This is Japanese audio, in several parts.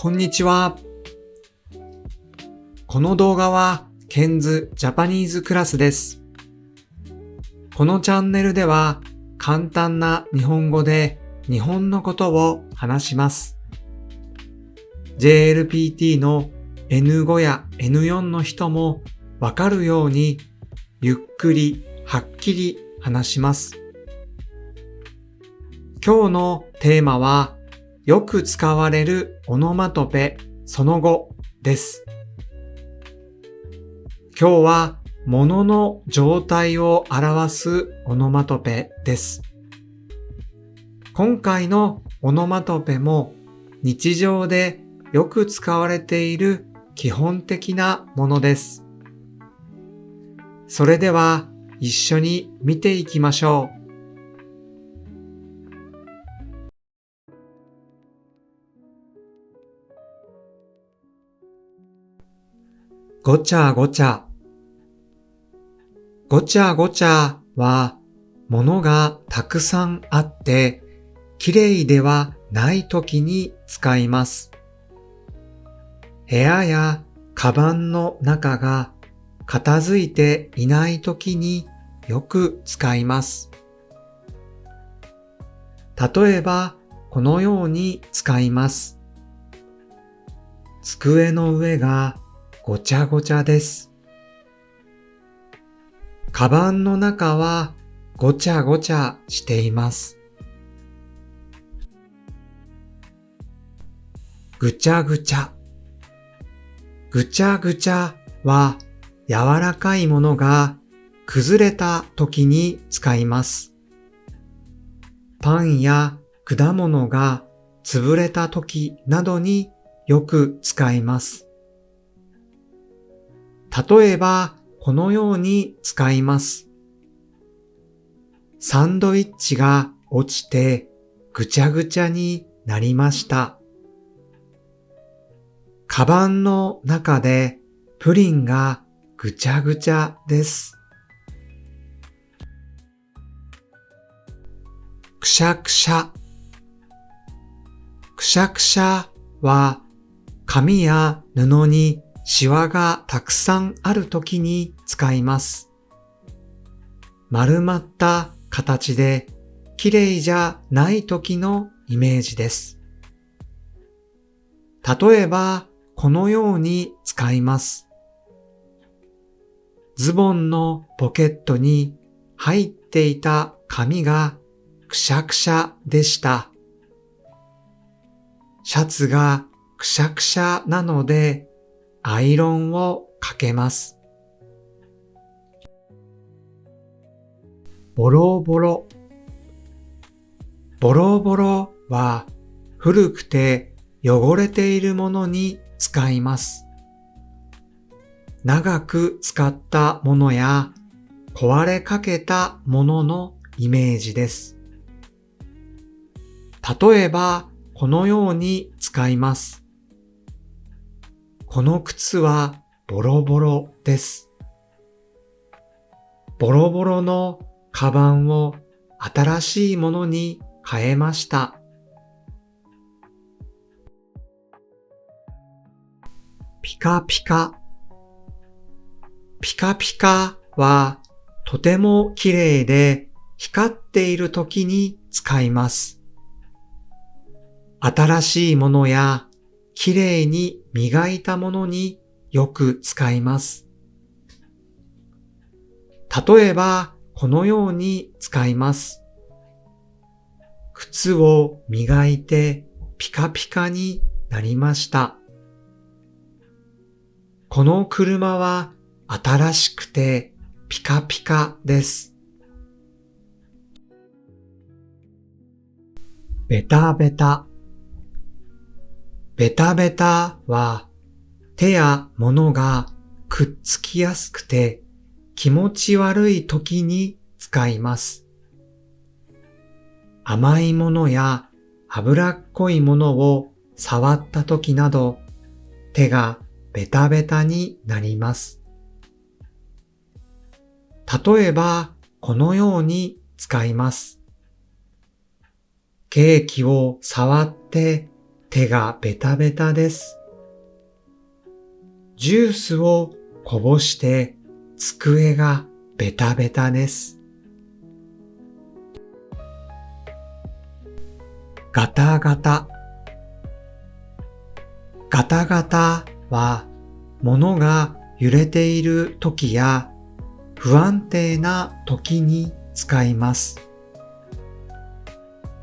こんにちは。この動画はケンズジャパニーズクラスです。このチャンネルでは簡単な日本語で日本のことを話します。JLPT の N5 や N4 の人もわかるようにゆっくりはっきり話します。今日のテーマはよく使われるオノマトペその後です。今日は物の状態を表すオノマトペです。今回のオノマトペも日常でよく使われている基本的なものです。それでは一緒に見ていきましょう。ごちゃごちゃ。ごちゃごちゃは物がたくさんあってきれいではないときに使います。部屋やカバンの中が片付いていないときによく使います。例えばこのように使います。机の上がごちゃごちゃです。カバンの中はごちゃごちゃしています。ぐちゃぐちゃ。ぐちゃぐちゃは柔らかいものが崩れた時に使います。パンや果物が潰れた時などによく使います。例えばこのように使います。サンドイッチが落ちてぐちゃぐちゃになりました。カバンの中でプリンがぐちゃぐちゃです。くしゃくしゃ。くしゃくしゃは紙や布にシワがたくさんあるときに使います。丸まった形できれいじゃないときのイメージです。例えばこのように使います。ズボンのポケットに入っていた紙がくしゃくしゃでした。シャツがくしゃくしゃなのでアイロンをかけます。ボロボロ。ボロボロは古くて汚れているものに使います。長く使ったものや壊れかけたもののイメージです。例えばこのように使います。この靴はボロボロです。ボロボロのカバンを新しいものに変えました。ピカピカ。ピカピカはとても綺麗で光っている時に使います。新しいものや綺麗に磨いたものによく使います。例えばこのように使います。靴を磨いてピカピカになりました。この車は新しくてピカピカです。ベタベタ。ベタベタは手や物がくっつきやすくて気持ち悪い時に使います。甘いものや脂っこいものを触った時など手がベタベタになります。例えばこのように使います。ケーキを触って手がベタベタです。ジュースをこぼして机がベタベタです。ガタガタ。ガタガタは物が揺れている時や不安定な時に使います。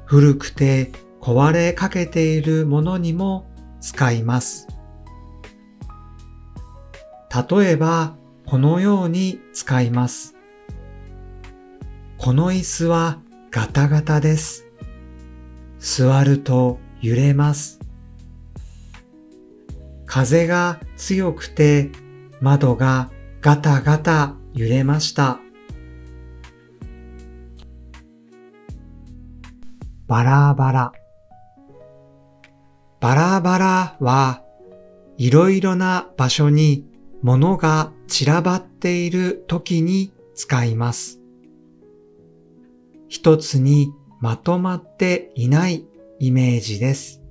古くて壊れかけているものにも使います。例えばこのように使います。この椅子はガタガタです。座ると揺れます。風が強くて窓がガタガタ揺れました。バラバラ。バラバラはいろいろな場所に物が散らばっている時に使います。一つにまとまっていないイメージです。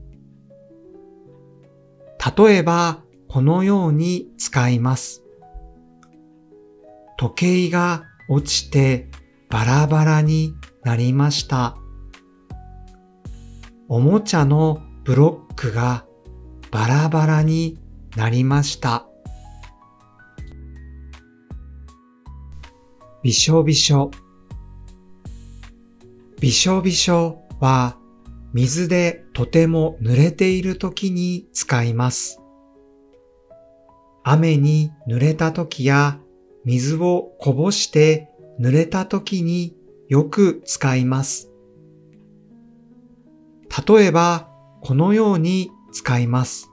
例えばこのように使います。時計が落ちてバラバラになりました。おもちゃのブロックがバラバラになりました。びしょびしょ。びしょびしょは水でとても濡れているときに使います。雨に濡れたときや水をこぼして濡れたときによく使います。例えばこのように使います。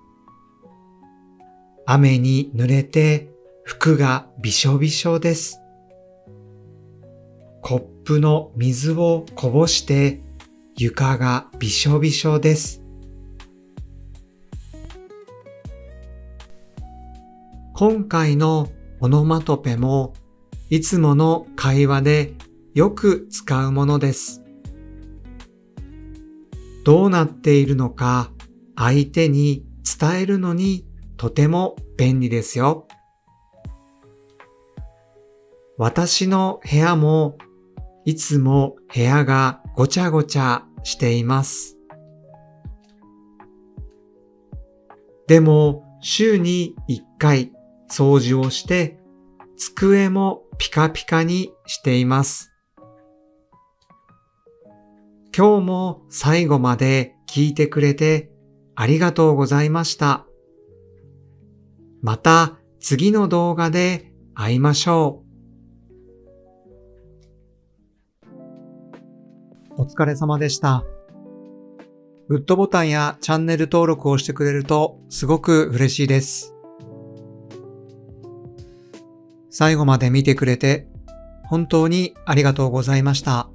雨に濡れて服がびしょびしょです。コップの水をこぼして床がびしょびしょです。今回のオノマトペもいつもの会話でよく使うものです。どうなっているのか相手に伝えるのにとても便利ですよ。私の部屋もいつも部屋がごちゃごちゃしています。でも週に1回掃除をして机もピカピカにしています。今日も最後まで聞いてくれてありがとうございました。また次の動画で会いましょう。お疲れ様でした。グッドボタンやチャンネル登録をしてくれるとすごく嬉しいです。最後まで見てくれて本当にありがとうございました。